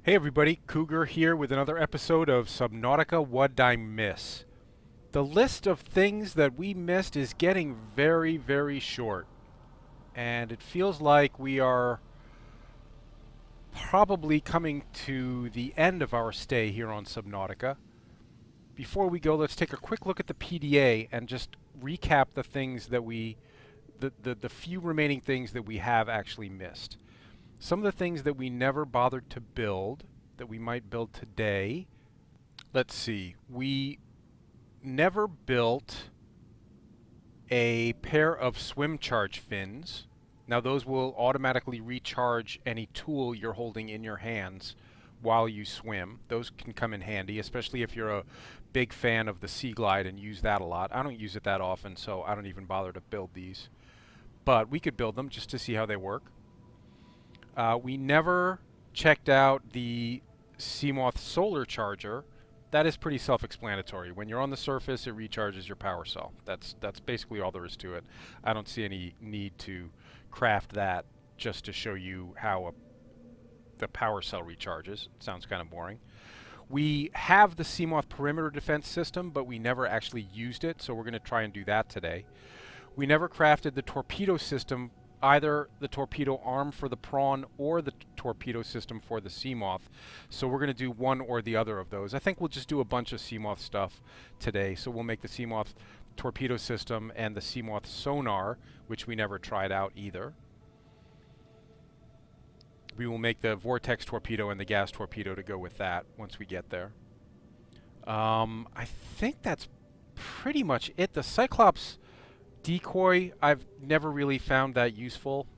Hey everybody, Cougar here with another episode of Subnautica What'd I Miss? The list of things that we missed is getting very, very short. And it feels like we are probably coming to the end of our stay here on Subnautica. Before we go, let's take a quick look at the PDA and just recap the things that the few remaining things that we have actually missed. Some of the things that we never bothered to build, that we might build today. Let's see. We never built a pair of swim charge fins. Now those will automatically recharge any tool you're holding in your hands while you swim. Those can come in handy, especially if you're a big fan of the Sea Glide and use that a lot. I don't use it that often, so I don't even bother to build these. But we could build them just to see how they work. We never checked out the Seamoth solar charger. That is pretty self-explanatory. When you're on the surface, it recharges your power cell. That's basically all there is to it. I don't see any need to craft that just to show you how the power cell recharges. It sounds kind of boring. We have the Seamoth perimeter defense system, but we never actually used it, so we're going to try and do that today. We never crafted the torpedo system, either the torpedo arm for the prawn or the torpedo system for the Seamoth. So we're going to do one or the other of those. I think we'll just do a bunch of Seamoth stuff today. So we'll make the Seamoth torpedo system and the Seamoth sonar, which we never tried out either. We will make the vortex torpedo and the gas torpedo to go with that once we get there. I think that's pretty much it. The Cyclops decoy, I've never really found that useful.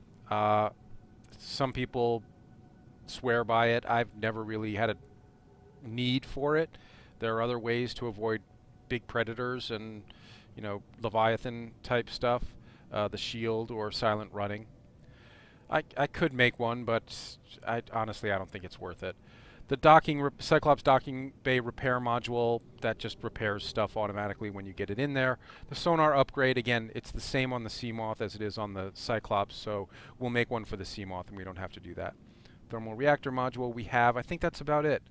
Some people swear by it. I've never really had a need for it. There are other ways to avoid big predators and, you know, Leviathan type stuff, the shield or silent running. I could make one, but honestly I don't think it's worth it. The Cyclops docking bay repair module, that just repairs stuff automatically when you get it in there. The sonar upgrade, again, it's the same on the Seamoth as it is on the Cyclops, so we'll make one for the Seamoth and we don't have to do that. Thermal reactor module we have. I think that's about it.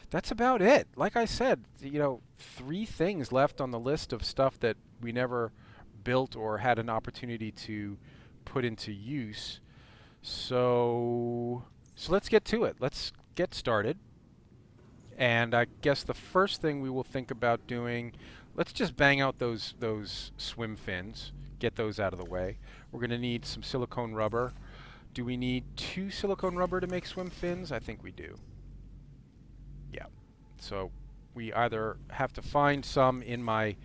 That's about it. Like I said, you know, 3 things left on the list of stuff that we never built or had an opportunity to put into use. So let's get to it. Let's get started. And I guess the first thing we will think about doing, let's just bang out those swim fins, get those out of the way. We're going to need some silicone rubber. Do we need 2 silicone rubber to make swim fins? I think we do. Yeah. So we either have to find some in my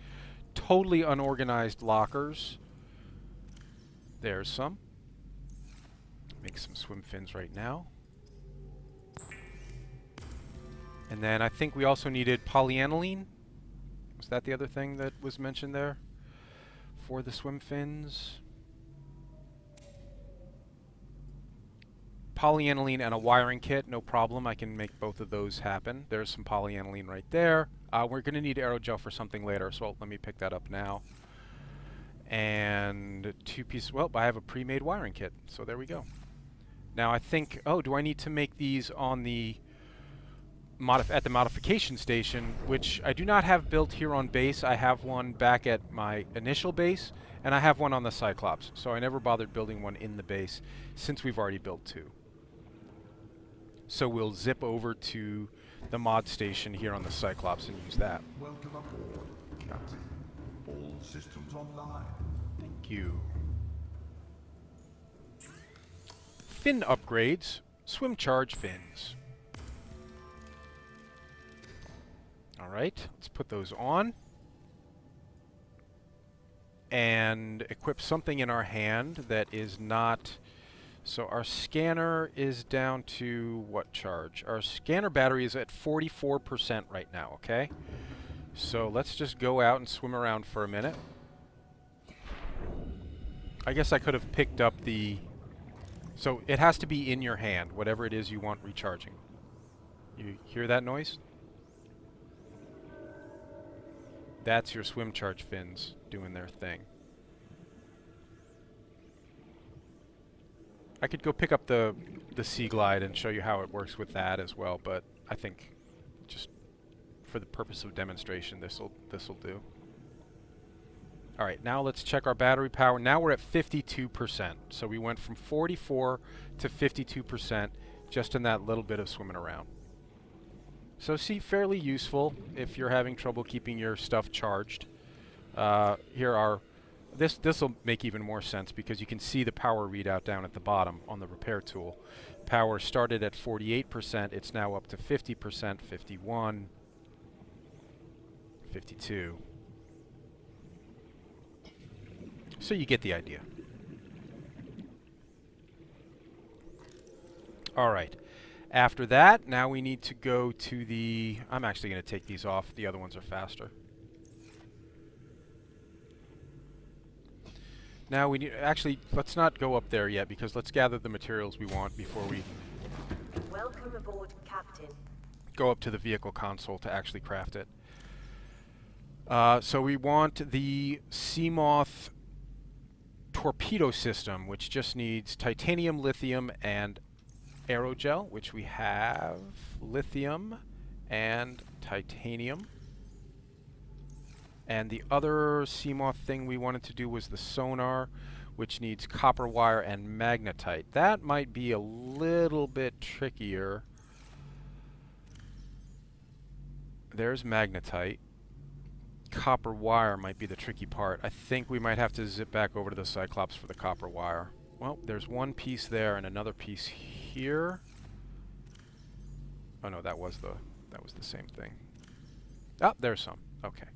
totally unorganized lockers. There's some. Make some swim fins right now. And then I think we also needed polyaniline. Was that the other thing that was mentioned there for the swim fins? Polyaniline and a wiring kit, no problem. I can make both of those happen. There's some polyaniline right there. We're going to need aerogel for something later, so let me pick that up now. And 2 pieces. Well, I have a pre-made wiring kit, so there we go. Now I think, oh, do I need to make these on the at the modification station, which I do not have built here on base. I have one back at my initial base, and I have one on the Cyclops, so I never bothered building one in the base since we've already built 2. So we'll zip over to the mod station here on the Cyclops and use that. Welcome aboard, Captain. All systems online. Thank you. Fin upgrades. Swim charge fins. Alright, let's put those on. And equip something in our hand that is not... So our scanner is down to what charge? Our scanner battery is at 44% right now, okay? So let's just go out and swim around for a minute. I guess I could have picked up the... So it has to be in your hand, whatever it is you want recharging. You hear that noise? That's your swim charge fins doing their thing. I could go pick up the Sea Glide and show you how it works with that as well, but I think just for the purpose of demonstration, this'll do. All right, now let's check our battery power. Now we're at 52%. So we went from 44 to 52% just in that little bit of swimming around. So see, fairly useful if you're having trouble keeping your stuff charged. Here are, this will make even more sense because you can see the power readout down at the bottom on the repair tool. Power started at 48%, it's now up to 50%, 51, 52. So you get the idea. All right. After that, now we need to go to the... I'm actually going to take these off. The other ones are faster. Now we need... Actually, let's not go up there yet because let's gather the materials we want before we... Welcome aboard, Captain. Go up to the vehicle console to actually craft it. So we want the Seamoth Torpedo system, which just needs titanium, lithium, and aerogel, which we have. Lithium and titanium. And the other Seamoth thing we wanted to do was the sonar, which needs copper wire and magnetite. That might be a little bit trickier. There's magnetite. Copper wire might be the tricky part. I think we might have to zip back over to the Cyclops for the copper wire. Well, there's one piece there and another piece here. Oh no, that was the same thing. Oh, there's some. Okay.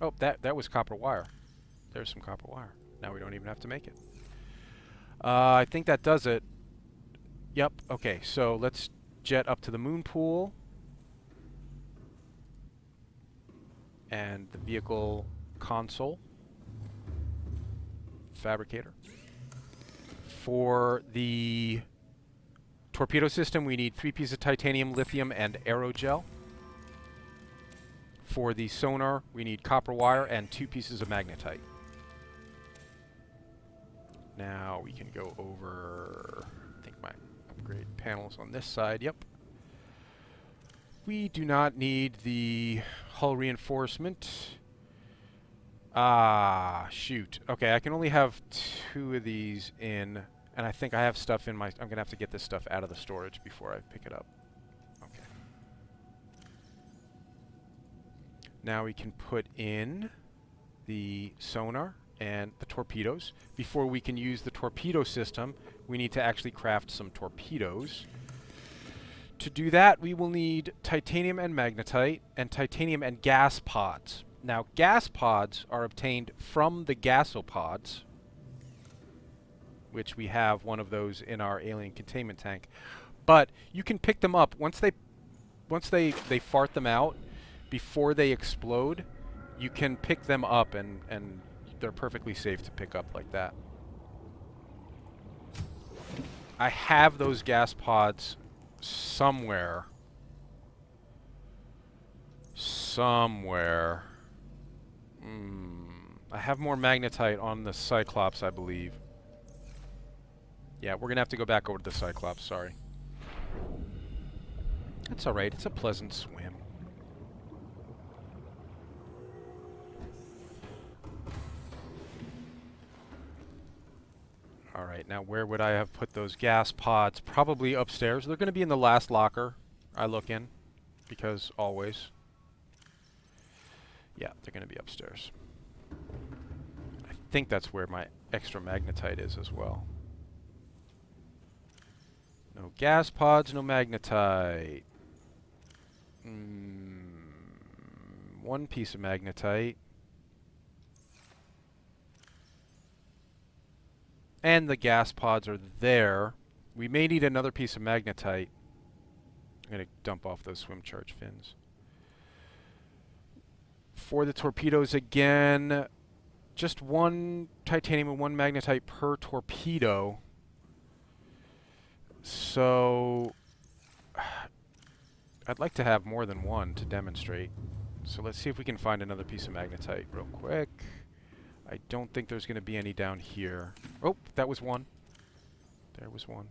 Oh, that was copper wire. There's some copper wire. Now we don't even have to make it. I think that does it. Yep. Okay, so let's jet up to the moon pool. And the vehicle console. Fabricator. For the torpedo system, we need 3 pieces of titanium, lithium, and aerogel. For the sonar, we need copper wire and 2 pieces of magnetite. Now we can go over, I think my upgrade panels on this side. Yep. We do not need the hull reinforcement. Ah, shoot. Okay, I can only have 2 of these in, and I think I have stuff in my... I'm going to have to get this stuff out of the storage before I pick it up. Okay. Now we can put in the sonar and the torpedoes. Before we can use the torpedo system, we need to actually craft some torpedoes. To do that, we will need titanium and magnetite, and titanium and gas pods. Now, gas pods are obtained from the gasopods, which we have one of those in our alien containment tank. But you can pick them up once they fart them out before they explode. You can pick them up, and they're perfectly safe to pick up like that. I have those gas pods somewhere. I have more magnetite on the Cyclops, I believe. Yeah, we're gonna have to go back over to the Cyclops, sorry. That's alright, it's a pleasant swim. Alright, now where would I have put those gas pods? Probably upstairs. They're gonna be in the last locker I look in, because always. Yeah, they're gonna be upstairs. I think that's where my extra magnetite is as well. No gas pods, no magnetite. 1 piece of magnetite. And the gas pods are there. We may need another piece of magnetite. I'm going to dump off those swim charge fins. For the torpedoes again, just 1 titanium and 1 magnetite per torpedo. So I'd like to have more than 1 to demonstrate. So let's see if we can find another piece of magnetite real quick. I don't think there's going to be any down here. Oh, that was 1. There was one.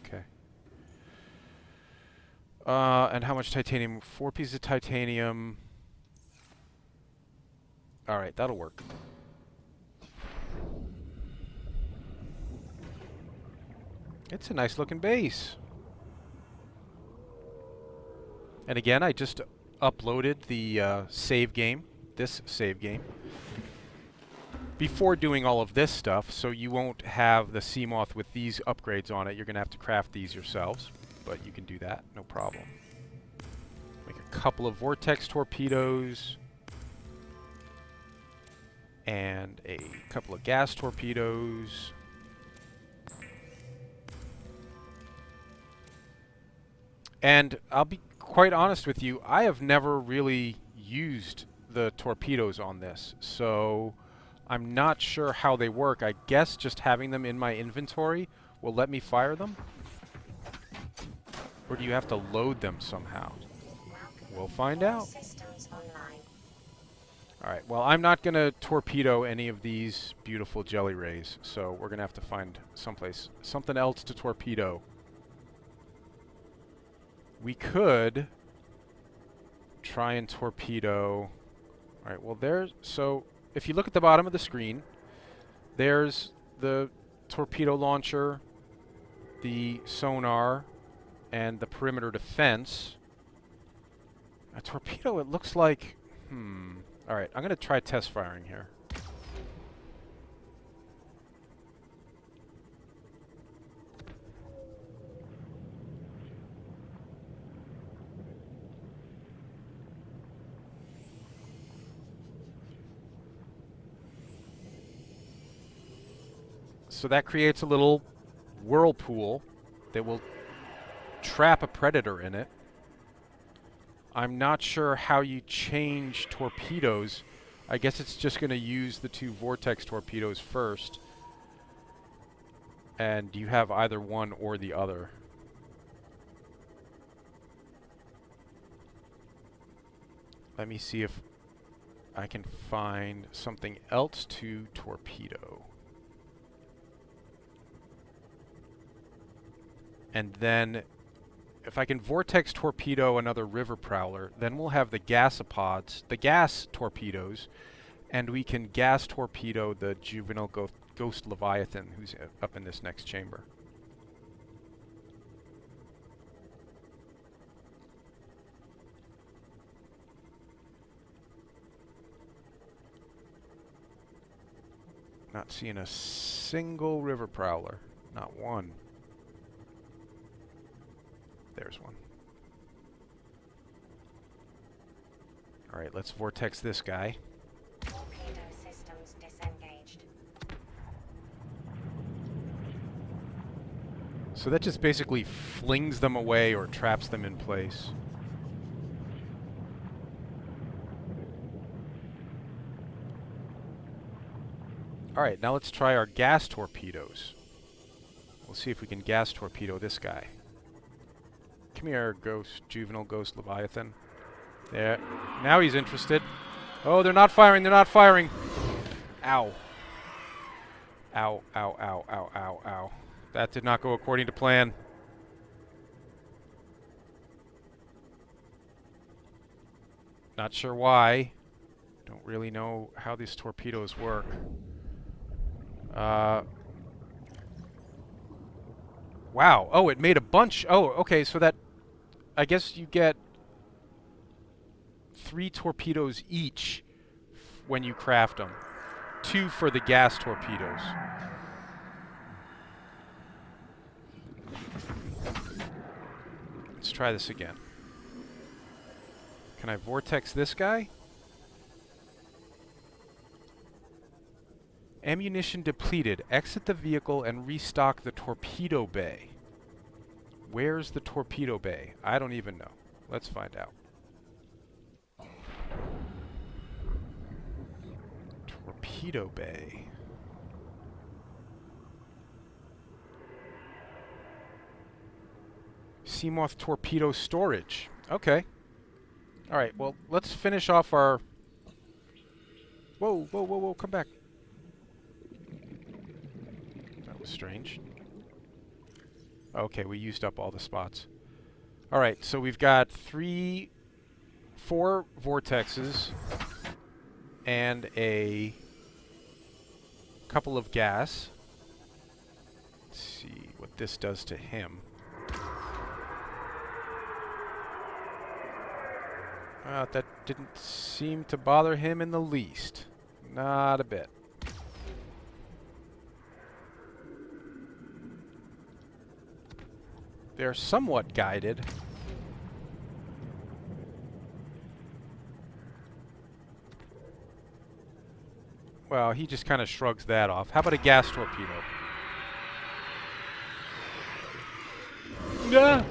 Okay. And how much titanium? 4 pieces of titanium. Alright, that'll work. It's a nice looking base. And again, I just uploaded the save game, this save game, before doing all of this stuff, so you won't have the Seamoth with these upgrades on it. You're going to have to craft these yourselves, but you can do that, no problem. Make a couple of vortex torpedoes, and a couple of gas torpedoes. And I'll be quite honest with you, I have never really used the torpedoes on this, so I'm not sure how they work. I guess just having them in my inventory will let me fire them? Or do you have to load them somehow? We'll find out. Alright, well, I'm not going to torpedo any of these beautiful jelly rays, so we're going to have to find something else to torpedo. We could try and torpedo. Alright, well there's, so if you look at the bottom of the screen, there's the torpedo launcher, the sonar, and the perimeter defense. A torpedo, it looks like, Alright, I'm going to try test firing here. So that creates a little whirlpool that will trap a predator in it. I'm not sure how you change torpedoes. I guess it's just going to use the 2 vortex torpedoes first. And you have either one or the other. Let me see if I can find something else to torpedo. And then, if I can vortex torpedo another river prowler, then we'll have the gasopods, the gas torpedoes, and we can gas torpedo the juvenile ghost Leviathan, who's up in this next chamber. Not seeing a single river prowler, not one. There's one. Alright, let's vortex this guy. Torpedo systems disengaged. So that just basically flings them away or traps them in place. Alright, now let's try our gas torpedoes. We'll see if we can gas torpedo this guy. Come here, juvenile ghost Leviathan. There. Now he's interested. Oh, they're not firing, they're not firing. Ow. Ow, ow, ow, ow, ow, ow. That did not go according to plan. Not sure why. Don't really know how these torpedoes work. Wow. Oh, it made a bunch. Oh, okay, so that... I guess you get 3 torpedoes each when you craft them. 2 for the gas torpedoes. Let's try this again. Can I vortex this guy? Ammunition depleted. Exit the vehicle and restock the torpedo bay. Where's the torpedo bay? I don't even know. Let's find out. Torpedo bay. Seamoth torpedo storage. Okay. Alright, well, let's finish off our... Whoa, whoa, whoa, whoa, come back. That was strange. Okay, we used up all the spots. Alright, so we've got 4 vortexes and a couple of gas. Let's see what this does to him. That didn't seem to bother him in the least. Not a bit. They're somewhat guided. Well, he just kind of shrugs that off. How about a gas torpedo? Yeah.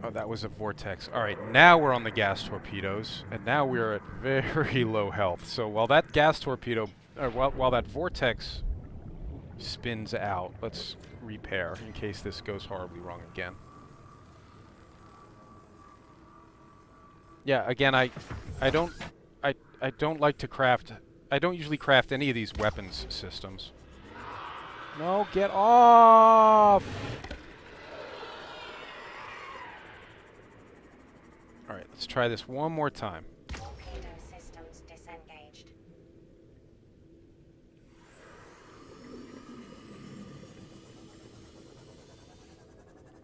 Oh, that was a vortex. All right, now we're on the gas torpedoes, and now we're at very low health. So while that gas torpedo, or while that vortex spins out, let's repair in case this goes horribly wrong again. Yeah, again, I don't like to craft. I don't usually craft any of these weapons systems. No, get off! All right, let's try this one more time. Torpedo systems disengaged.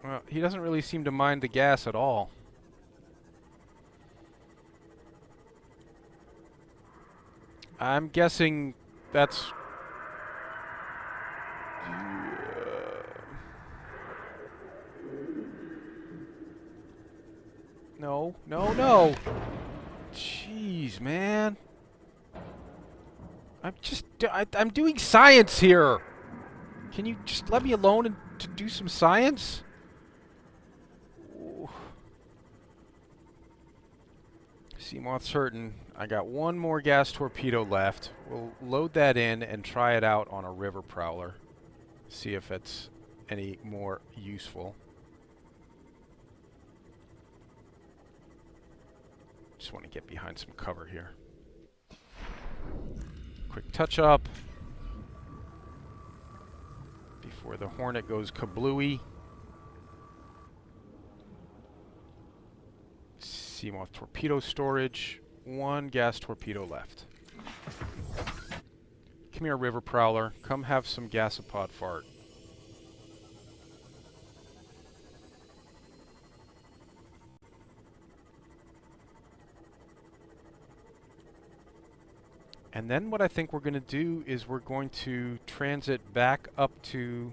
Well, he doesn't really seem to mind the gas at all. I'm guessing that's... No, no, no! Jeez, man. I'm doing science here! Can you just let me alone and to do some science? Ooh. Seamoth's hurting. I got one more gas torpedo left. We'll load that in and try it out on a river prowler. See if it's any more useful. Just want to get behind some cover here. Quick touch up before the Hornet goes kablooey. Seamoth torpedo storage. One gas torpedo left. Come here, river prowler. Come have some gasopod fart. And then what I think we're going to do is we're going to transit back up to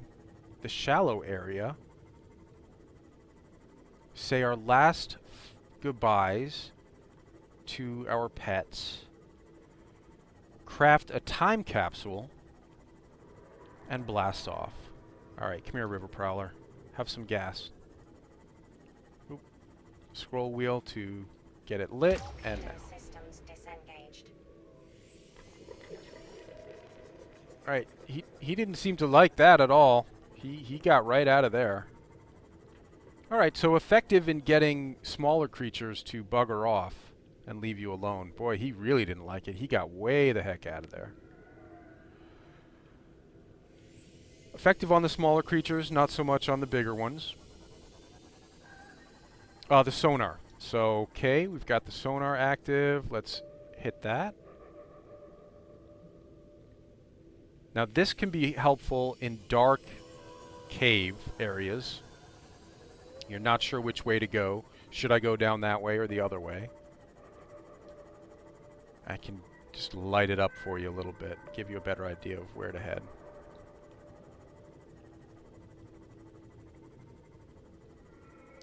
the shallow area. Say our last goodbyes to our pets. Craft a time capsule and blast off. Alright, come here, river prowler. Have some gas. Oop. Scroll wheel to get it lit, and now. Systems disengaged. Alright, he didn't seem to like that at all. He got right out of there. Alright, so effective in getting smaller creatures to bugger off and leave you alone. Boy, he really didn't like it. He got way the heck out of there. Effective on the smaller creatures, not so much on the bigger ones. The sonar. So, okay, we've got the sonar active. Let's hit that. Now this can be helpful in dark cave areas. You're not sure which way to go. Should I go down that way or the other way? I can just light it up for you a little bit, give you a better idea of where to head.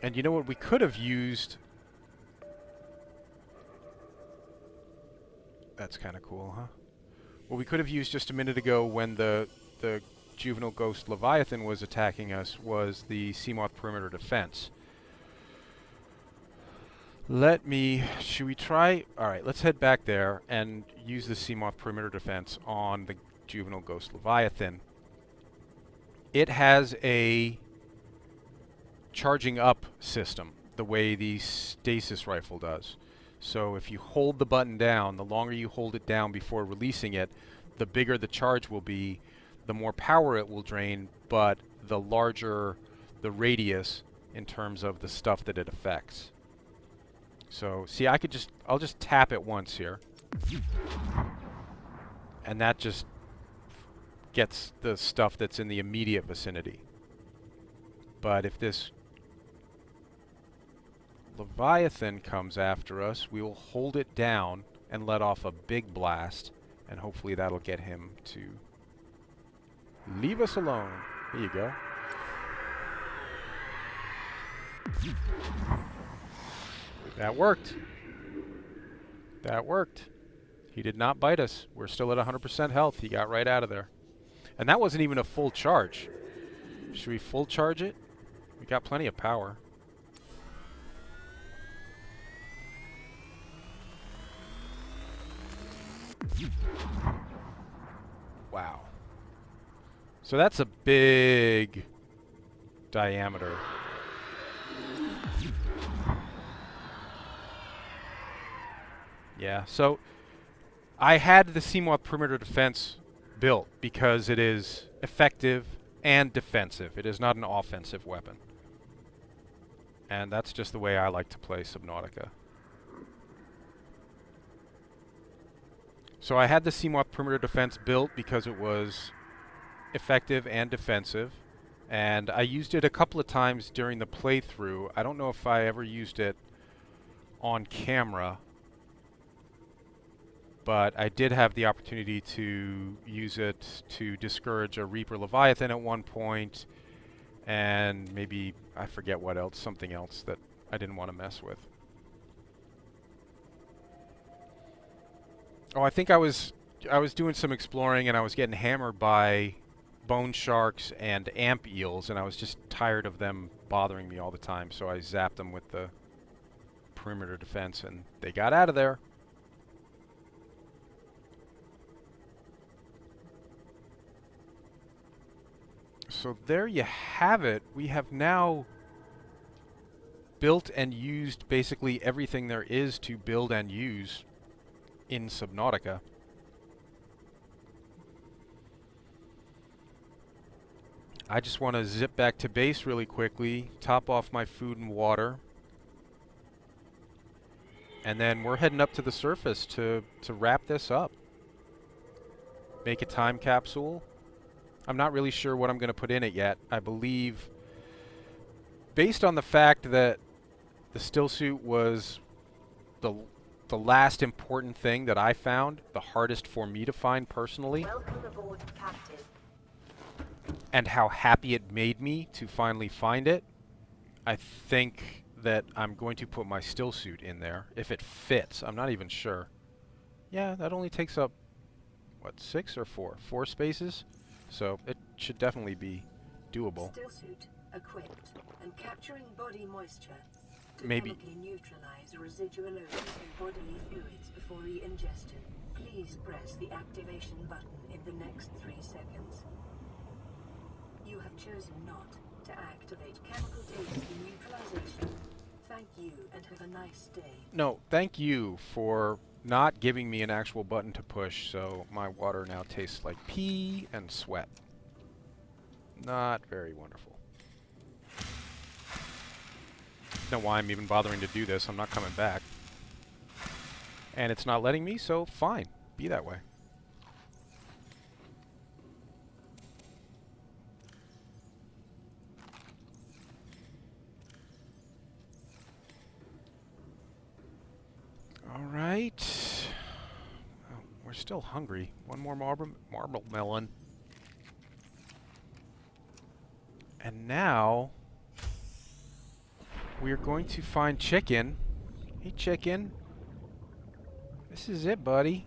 And you know what we could have used? That's kind of cool, huh? What we could have used just a minute ago when the juvenile ghost Leviathan was attacking us was the Seamoth perimeter defense. Should we try? Alright, let's head back there and use the Seamoth perimeter defense on the juvenile ghost Leviathan. It has a charging up system, the way the Stasis Rifle does. So if you hold the button down, the longer you hold it down before releasing it, the bigger the charge will be, the more power it will drain, but the larger the radius in terms of the stuff that it affects. So, see, I'll just tap it once here. And that just gets the stuff that's in the immediate vicinity. But if this Leviathan comes after us, we will hold it down and let off a big blast, and hopefully that'll get him to leave us alone. There you go. That worked. That worked. He did not bite us. We're still at 100% health. He got right out of there. And that wasn't even a full charge. Should we full charge it? We got plenty of power. Wow. So that's a big diameter. Yeah, so I had the Seamoth perimeter defense built because it is effective and defensive. It is not an offensive weapon. And that's just the way I like to play Subnautica. So I had the Seamoth perimeter defense built because it was effective and defensive. And I used it a couple of times during the playthrough. I don't know if I ever used it on camera, but I did have the opportunity to use it to discourage a Reaper Leviathan at one point, and maybe, I forget what else, something else that I didn't want to mess with. Oh, I think I was doing some exploring and I was getting hammered by bone sharks and amp eels, and I was just tired of them bothering me all the time, so I zapped them with the perimeter defense and they got out of there. So there you have it. We have now built and used basically everything there is to build and use in Subnautica. I just want to zip back to base really quickly, top off my food and water, and then we're heading up to the surface to wrap this up. Make a time capsule. I'm not really sure what I'm going to put in it yet. I believe, based on the fact that the still suit was the last important thing that I found, the hardest for me to find personally, Welcome aboard, Captain. and how happy it made me to finally find it, I think that I'm going to put my still suit in there, if it fits. I'm not even sure. Yeah, that only takes up, what, 6 or 4? 4 spaces? So it should definitely be doable. Still suit equipped and capturing body moisture to Maybe. chemically neutralize residual odors in bodily fluids before re-ingestion. Please press the activation button in the next 3 seconds. You have chosen not to activate chemical data neutralization. Thank you and have a nice day. No, thank you for not giving me an actual button to push, so my water now tastes like pee and sweat. Not very wonderful. Don't know why I'm even bothering to do this. I'm not coming back. And it's not letting me, so fine. Be that way. Alright. Oh, we're still hungry. One more marble melon. And now we're going to find chicken. Hey, chicken. This is it, buddy.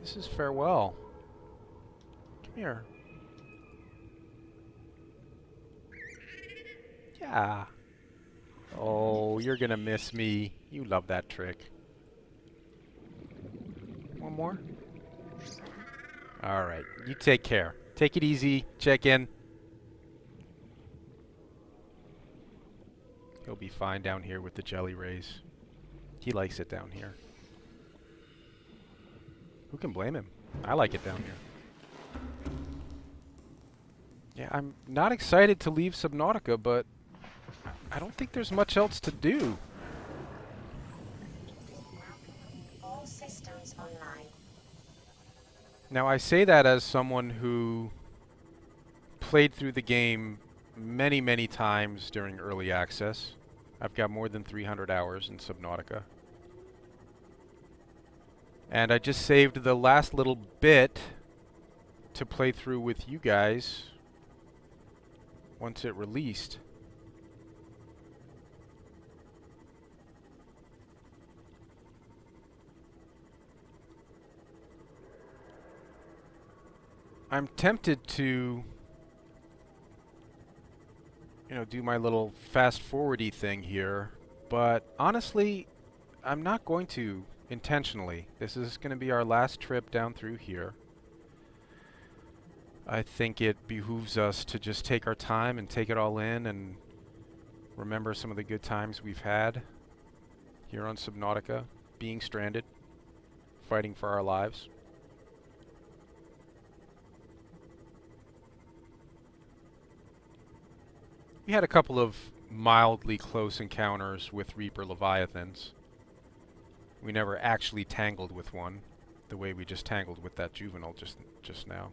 This is farewell. Come here. Yeah. Oh, you're gonna miss me. You love that trick. One more? Alright, you take care. Take it easy, chicken. He'll be fine down here with the jelly rays. He likes it down here. Who can blame him? I like it down here. Yeah, I'm not excited to leave Subnautica, but I don't think there's much else to do. All systems online. Now, I say that as someone who played through the game many, many times during early access. I've got more than 300 hours in Subnautica. And I just saved the last little bit to play through with you guys once it released. I'm tempted to, do my little fast-forward-y thing here, but honestly, I'm not going to intentionally. This is going to be our last trip down through here. I think it behooves us to just take our time and take it all in and remember some of the good times we've had here on Subnautica, being stranded, fighting for our lives. We had a couple of mildly close encounters with Reaper Leviathans. We never actually tangled with one, the way we just tangled with that juvenile just now.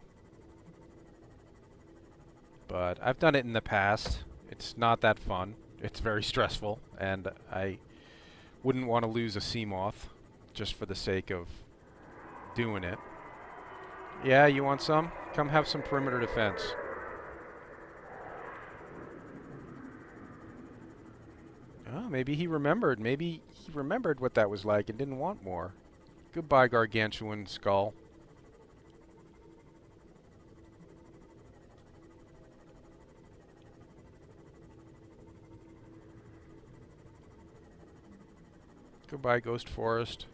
But I've done it in the past. It's not that fun. It's very stressful, and I wouldn't want to lose a Seamoth just for the sake of doing it. Yeah, you want some? Come have some perimeter defense. Oh, maybe he remembered. Maybe he remembered what that was like and didn't want more. Goodbye, gargantuan skull. Goodbye, Ghost Forest.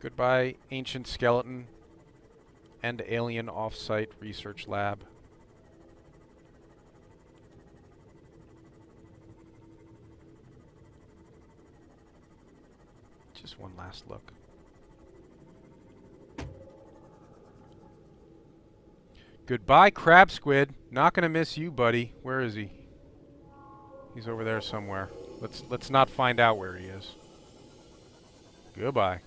Goodbye, Ancient Skeleton and Alien Off-Site Research Lab. Just one last look. Goodbye, Crab Squid. Not gonna miss you, buddy. Where is he? He's over there somewhere. Let's not find out where he is. Goodbye.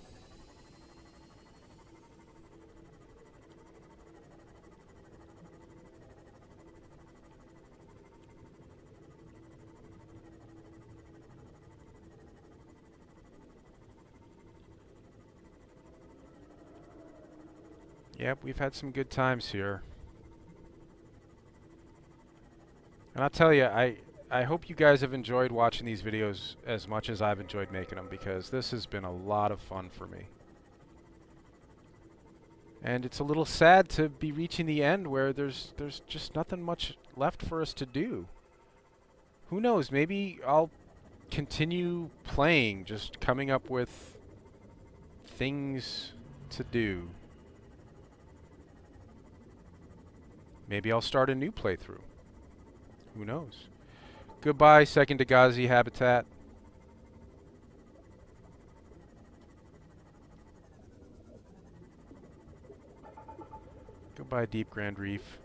Yep, we've had some good times here. And I'll tell you, I hope you guys have enjoyed watching these videos as much as I've enjoyed making them, because this has been a lot of fun for me. And it's a little sad to be reaching the end where there's just nothing much left for us to do. Who knows, maybe I'll continue playing, just coming up with things to do. Maybe I'll start a new playthrough. Who knows? Goodbye, Second Dagazi habitat. Goodbye, Deep Grand Reef.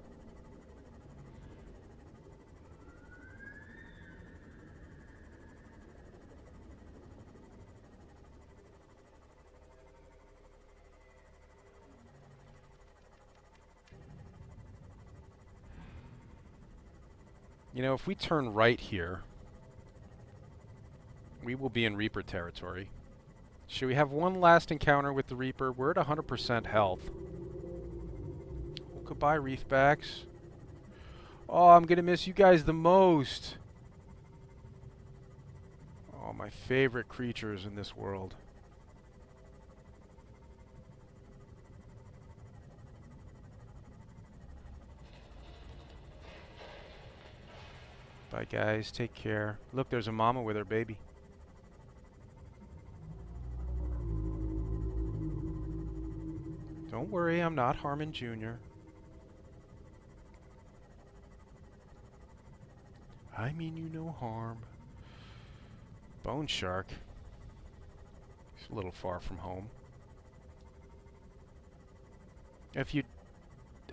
You know, if we turn right here, we will be in Reaper territory. Should we have one last encounter with the Reaper? We're at 100% health. Well, goodbye, Reefbacks. Oh, I'm gonna miss you guys the most. Oh, my favorite creatures in this world. Bye, guys. Take care. Look, there's a mama with her baby. Don't worry, I'm not Harmon Jr. I mean you no harm. Bone shark. He's a little far from home.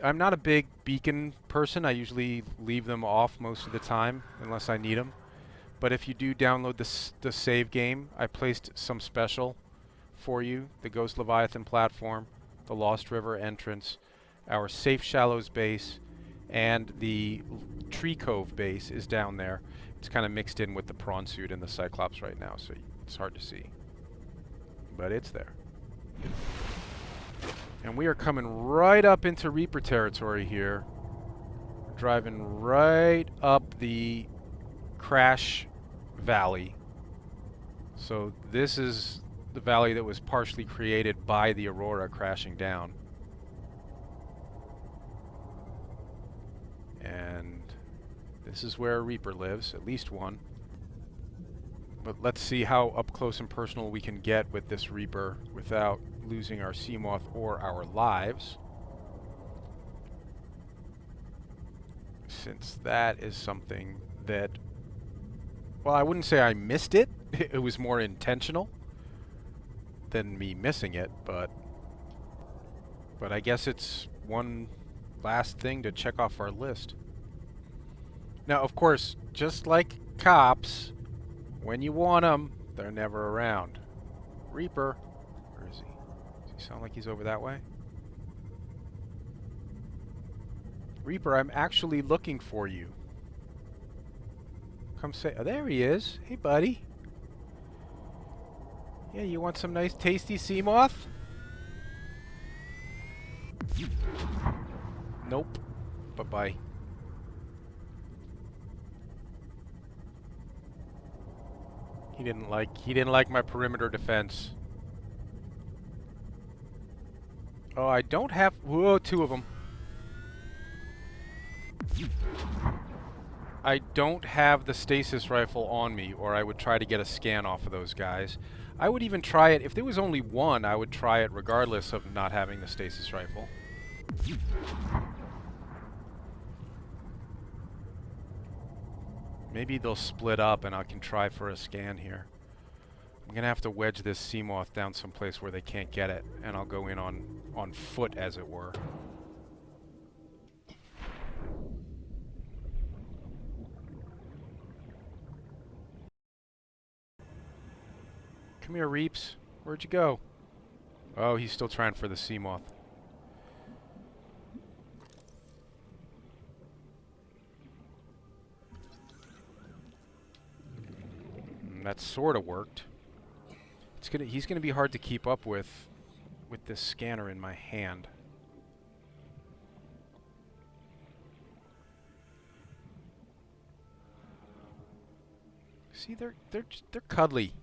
I'm not a big beacon person. I usually leave them off most of the time unless I need them. But if you do download the save game, I placed some special for you. The Ghost Leviathan platform, the Lost River entrance, our Safe Shallows base, and the Tree Cove base is down there. It's kind of mixed in with the prawn suit and the Cyclops right now, so it's hard to see. But it's there. And we are coming right up into Reaper territory here. Driving right up the crash valley. So this is the valley that was partially created by the Aurora crashing down. And this is where a Reaper lives, at least one. But let's see how up close and personal we can get with this Reaper without losing our Seamoth or our lives. Since that is something that, well, I wouldn't say I missed it. It was more intentional than me missing it, but I guess it's one last thing to check off our list. Now, of course, just like cops, when you want them, they're never around. Reaper, where is he? Does he sound like he's over that way? Reaper, I'm actually looking for you. Come say, oh, there he is. Hey, buddy. Yeah, you want some nice tasty Seamoth? Nope. Bye-bye. He didn't like my perimeter defense. Oh, I don't have, whoa, two of them. I don't have the Stasis Rifle on me, or I would try to get a scan off of those guys. I would even try it, if there was only one, I would try it regardless of not having the Stasis Rifle. Maybe they'll split up and I can try for a scan here. I'm gonna have to wedge this Seamoth down someplace where they can't get it, and I'll go in on foot, as it were. Come here, Reaps. Where'd you go? Oh, he's still trying for the Seamoth. That sort of worked. He's gonna be hard to keep up with this scanner in my hand. See, they're cuddly.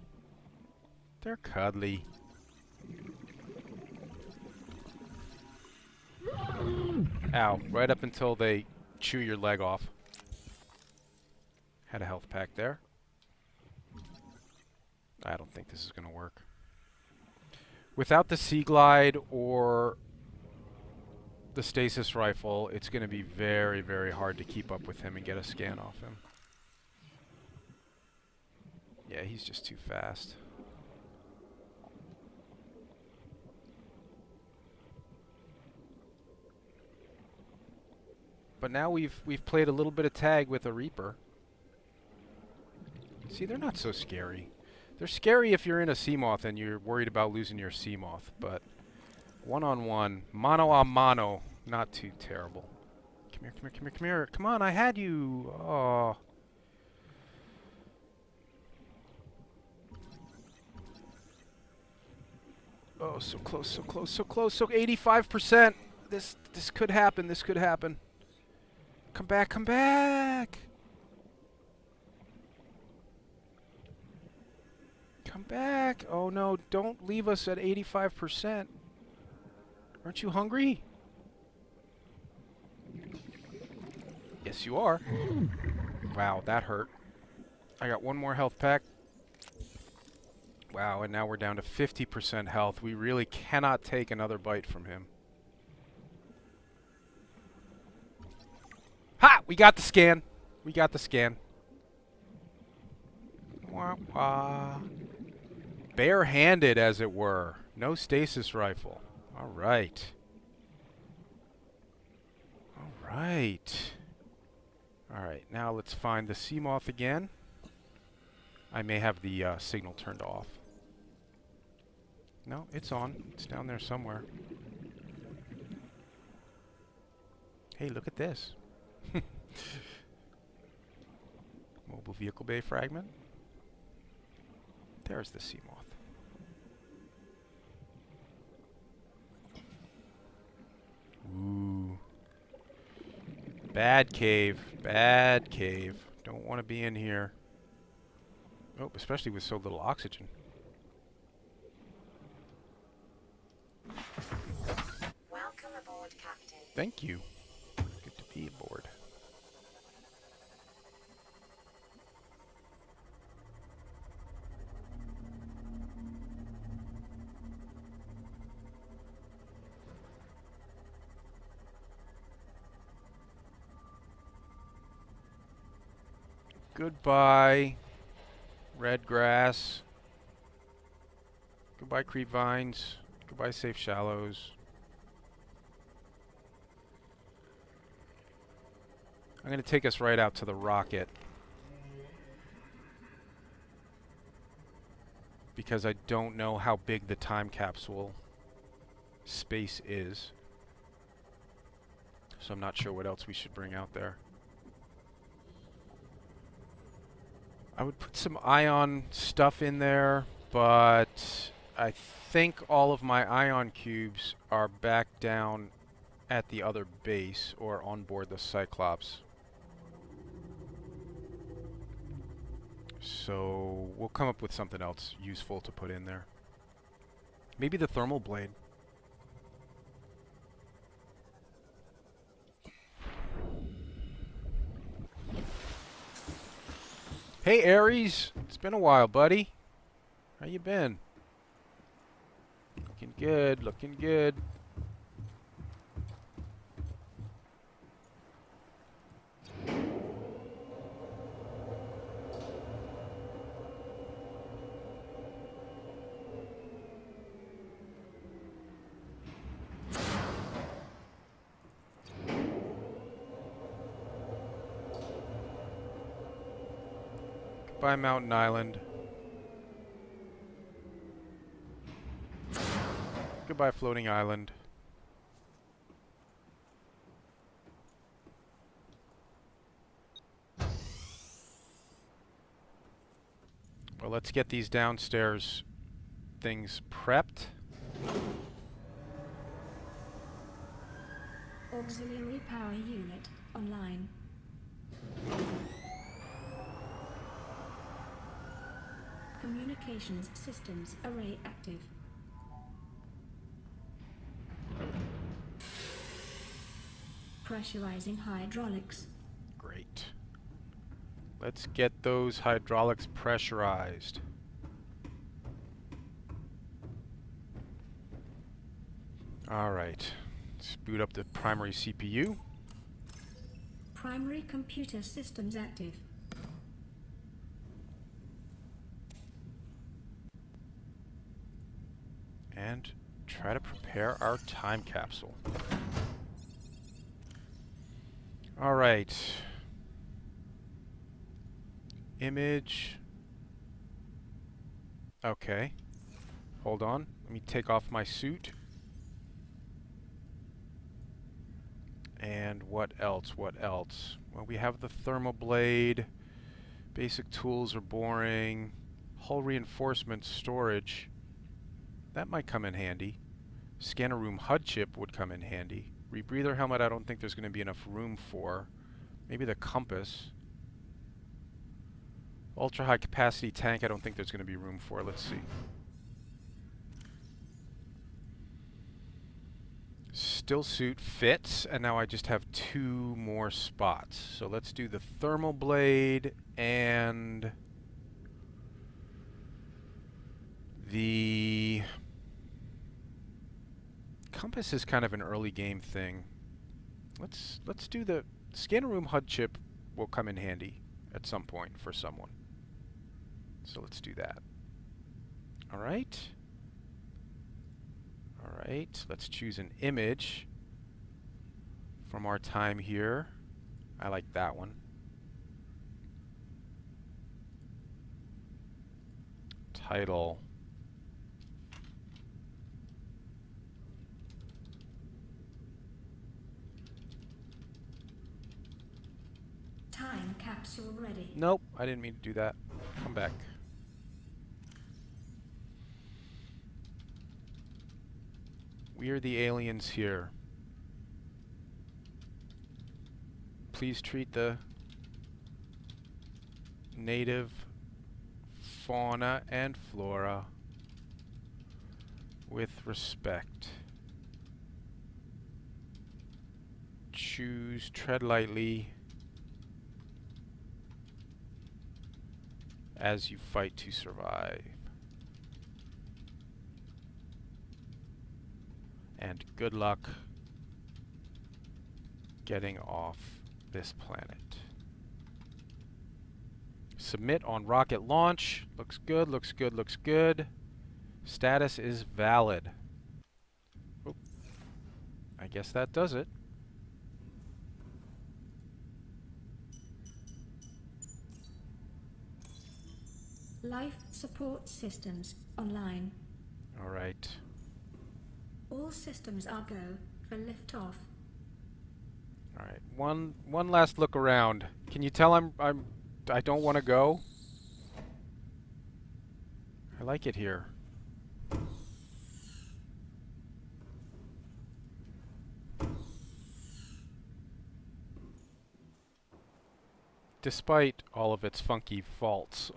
They're cuddly. Ow, right up until they chew your leg off. Had a health pack there. I don't think this is going to work. Without the Sea Glide or the Stasis Rifle, it's going to be very, very hard to keep up with him and get a scan off him. Yeah, he's just too fast. But now we've played a little bit of tag with a Reaper. See, they're not so scary. They're scary if you're in a Seamoth and you're worried about losing your Seamoth, but one-on-one, mano-a-mano, not too terrible. Come here, come here, come here, come here. Come on, I had you. Oh. Oh, so close, so close, so close. So 85%. This could happen. This could happen. Come back, come back. Come back. Oh no, don't leave us at 85%. Aren't you hungry? Yes, you are. Wow, that hurt. I got one more health pack. Wow, and now we're down to 50% health. We really cannot take another bite from him. Ha! We got the scan. We got the scan. Wah, wah. Bare-handed, as it were. No stasis rifle. All right. All right. All right, now let's find the Seamoth again. I may have the signal turned off. No, it's on. It's down there somewhere. Hey, look at this. Mobile vehicle bay fragment. There's the Seamoth. Ooh. Bad cave. Bad cave. Don't want to be in here. Oh, especially with so little oxygen. Welcome aboard, Captain. Thank you. Good to be aboard. Goodbye, red grass. Goodbye, creep vines. Goodbye, safe shallows. I'm going to take us right out to the rocket, because I don't know how big the time capsule space is. So I'm not sure what else we should bring out there. I would put some ion stuff in there, but I think all of my ion cubes are back down at the other base or on board the Cyclops. So we'll come up with something else useful to put in there. Maybe the thermal blade. Hey Ares, it's been a while, buddy. How you been? Looking good, looking good. Goodbye, Mountain Island. Goodbye, Floating Island. Well, let's get these downstairs things prepped. Auxiliary power unit online. Communications systems array active. Pressurizing hydraulics. Great. Let's get those hydraulics pressurized. All right. Let's boot up the primary CPU. Primary computer systems active. And try to prepare our time capsule. All right. Image. Okay. Hold on. Let me take off my suit. And what else? What else? Well, we have the thermal blade. Basic tools are boring. Hull reinforcement storage. That might come in handy. Scanner room HUD chip would come in handy. Rebreather helmet I don't think there's going to be enough room for. Maybe the compass. Ultra high capacity tank I don't think there's going to be room for. Let's see. Still suit fits, and now I just have 2 more spots. So let's do the thermal blade and the compass is kind of an early game thing. Let's do the scanner room HUD chip will come in handy at some point for someone. So let's do that. All right. All right. Let's choose an image from our time here. I like that one. Title. Time capsule ready. Nope, I didn't mean to do that. Come back. We are the aliens here. Please treat the native fauna and flora with respect. Choose, tread lightly as you fight to survive. And good luck getting off this planet. Submit on rocket launch. Looks good, looks good, looks good. Status is valid. Oop. I guess that does it. Life support systems online. All right. All systems are go for liftoff. All right. One last look around. Can you tell I don't want to go? I like it here. Despite all of its funky faults.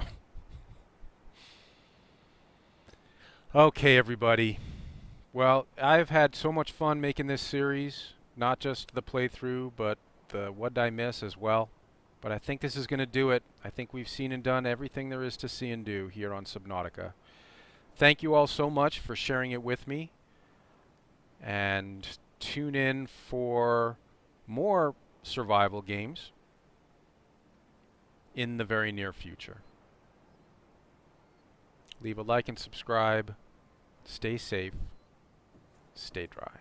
Okay, everybody. Well, I've had so much fun making this series. Not just the playthrough, but the what did I miss as well. But I think this is going to do it. I think we've seen and done everything there is to see and do here on Subnautica. Thank you all so much for sharing it with me. And tune in for more survival games in the very near future. Leave a like and subscribe. Stay safe. Stay dry.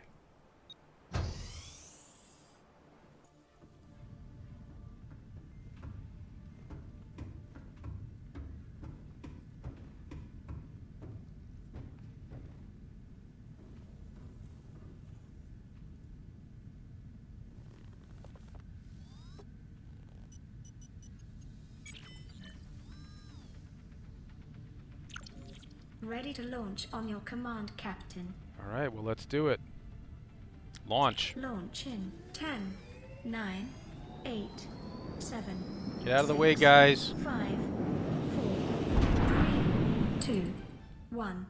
Ready to launch on your command, Captain. All right, well, let's do it. Launch. Launch in 10, 9, 8, 7. Get out of the way, guys. 5, 4, 3, 2, 1.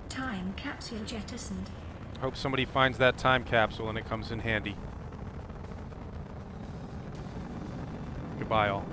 Time capsule jettisoned. Hope somebody finds that time capsule and it comes in handy. Goodbye, all.